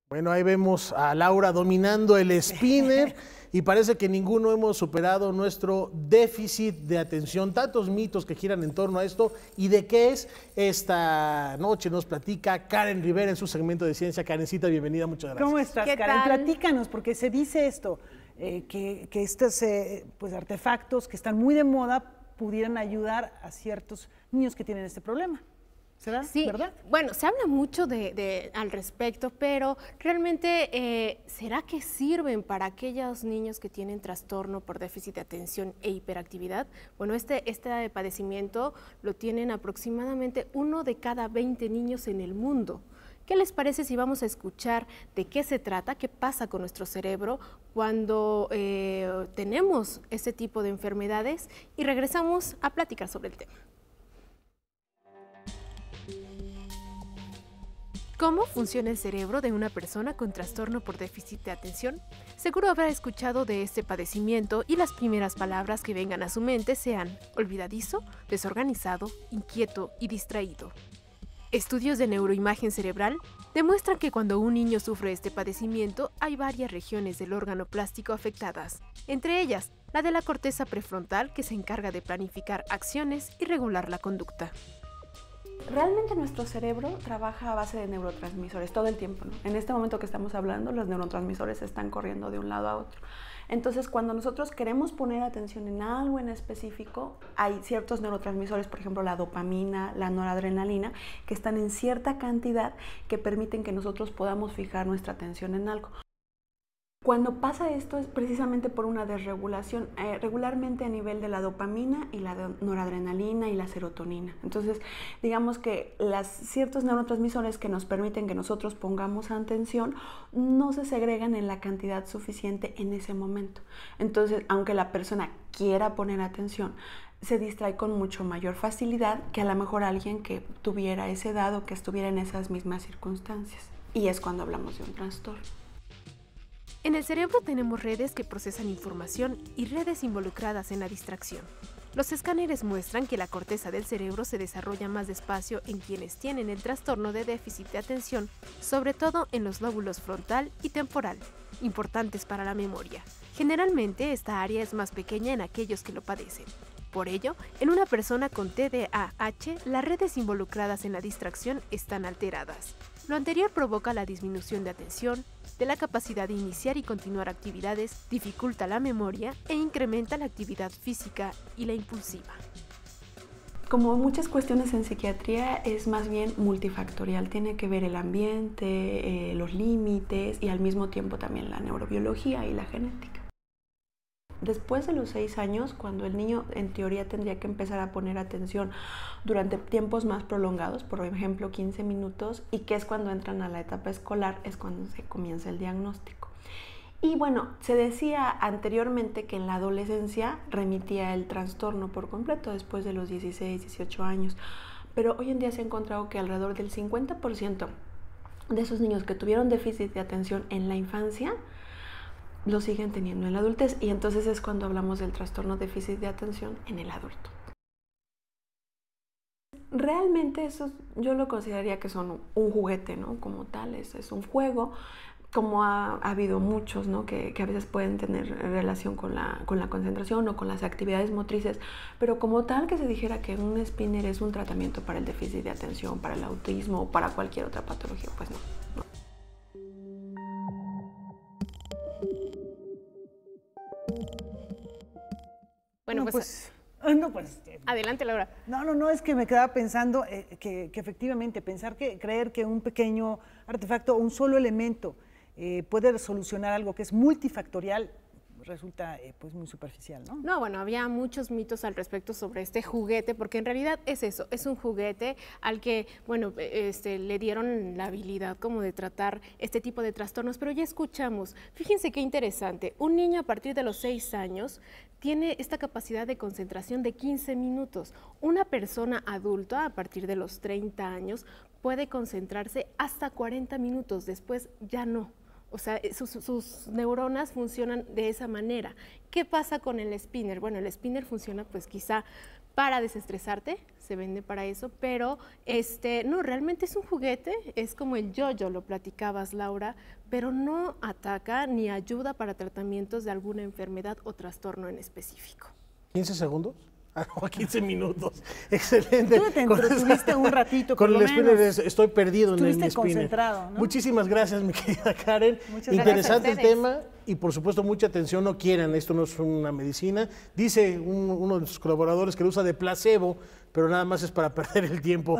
Bueno, ahí vemos a Laura dominando el spinner y parece que ninguno hemos superado nuestro déficit de atención. Tantos mitos que giran en torno a esto. ¿Y de qué es? Esta noche nos platica Karen Rivera en su segmento de ciencia. Karencita, bienvenida, muchas gracias. ¿Cómo estás, ¿Qué Karen? tal? Platícanos, porque se dice esto, que estos pues, artefactos que están muy de moda pudieran ayudar a ciertos niños que tienen este problema. ¿Será? Sí, ¿Verdad? bueno, se habla mucho al respecto, pero realmente, ¿será que sirven para aquellos niños que tienen trastorno por déficit de atención e hiperactividad? Bueno, este padecimiento lo tienen aproximadamente 1 de cada 20 niños en el mundo. ¿Qué les parece si vamos a escuchar de qué se trata, qué pasa con nuestro cerebro cuando tenemos este tipo de enfermedades? Y regresamos a platicar sobre el tema. ¿Cómo funciona el cerebro de una persona con trastorno por déficit de atención? Seguro habrá escuchado de este padecimiento y las primeras palabras que vengan a su mente sean olvidadizo, desorganizado, inquieto y distraído. Estudios de neuroimagen cerebral demuestran que cuando un niño sufre este padecimiento hay varias regiones del órgano plástico afectadas, entre ellas la de la corteza prefrontal que se encarga de planificar acciones y regular la conducta. Realmente nuestro cerebro trabaja a base de neurotransmisores todo el tiempo, ¿no? En este momento que estamos hablando, los neurotransmisores están corriendo de un lado a otro. Entonces, cuando nosotros queremos poner atención en algo en específico, hay ciertos neurotransmisores, por ejemplo, la dopamina, la noradrenalina, que están en cierta cantidad que permiten que nosotros podamos fijar nuestra atención en algo. Cuando pasa esto es precisamente por una desregulación, regularmente a nivel de la dopamina y la noradrenalina y la serotonina. Entonces, digamos que ciertos neurotransmisores que nos permiten que nosotros pongamos atención no se segregan en la cantidad suficiente en ese momento. Entonces, aunque la persona quiera poner atención, se distrae con mucho mayor facilidad que a lo mejor alguien que tuviera esa edad o que estuviera en esas mismas circunstancias. Y es cuando hablamos de un trastorno. En el cerebro tenemos redes que procesan información y redes involucradas en la distracción. Los escáneres muestran que la corteza del cerebro se desarrolla más despacio en quienes tienen el trastorno de déficit de atención, sobre todo en los lóbulos frontal y temporal, importantes para la memoria. Generalmente esta área es más pequeña en aquellos que lo padecen. Por ello, en una persona con TDAH, las redes involucradas en la distracción están alteradas. Lo anterior provoca la disminución de atención, de la capacidad de iniciar y continuar actividades, dificulta la memoria e incrementa la actividad física y la impulsiva. Como muchas cuestiones en psiquiatría, es más bien multifactorial. Tiene que ver el ambiente, los límites y al mismo tiempo también la neurobiología y la genética. Después de los 6 años, cuando el niño en teoría tendría que empezar a poner atención durante tiempos más prolongados, por ejemplo 15 minutos, y que es cuando entran a la etapa escolar, es cuando se comienza el diagnóstico. Y bueno, se decía anteriormente que en la adolescencia remitía el trastorno por completo después de los 16, 18 años, pero hoy en día se ha encontrado que alrededor del 50% de esos niños que tuvieron déficit de atención en la infancia lo siguen teniendo en la adultez, y entonces es cuando hablamos del trastorno déficit de atención en el adulto. Realmente eso yo lo consideraría que son un juguete, ¿no? Como tal, es un juego, como ha habido muchos, ¿no? que a veces pueden tener relación con la concentración o con las actividades motrices, pero como tal que se dijera que un spinner es un tratamiento para el déficit de atención, para el autismo o para cualquier otra patología, pues no. Bueno, Adelante, Laura. No, es que me quedaba pensando que efectivamente, creer que un pequeño artefacto, un solo elemento puede solucionar algo que es multifactorial, resulta pues muy superficial, ¿no? No, bueno, había muchos mitos al respecto sobre este juguete, porque en realidad es eso, es un juguete al que, bueno, le dieron la habilidad como de tratar este tipo de trastornos, pero ya escuchamos, fíjense qué interesante, un niño a partir de los 6 años tiene esta capacidad de concentración de 15 minutos. Una persona adulta a partir de los 30 años puede concentrarse hasta 40 minutos, después ya no. O sea, sus neuronas funcionan de esa manera. ¿Qué pasa con el spinner? Bueno, el spinner funciona pues quizá para desestresarte, se vende para eso, pero no, realmente es un juguete, es como el yo-yo, lo platicabas, Laura, pero no ataca ni ayuda para tratamientos de alguna enfermedad o trastorno en específico. ¿15 segundos? Ah, no, 15 minutos. Excelente. Tú te entretuviste un ratito, con por el lo menos. spinner estoy perdido en el Estuviste spinner. concentrado, ¿no? Muchísimas gracias, mi querida Karen. Muchas Interesante el gracias a tema y por supuesto mucha atención, no quieran, esto no es una medicina. Dice uno de sus colaboradores que lo usa de placebo, pero nada más es para perder el tiempo.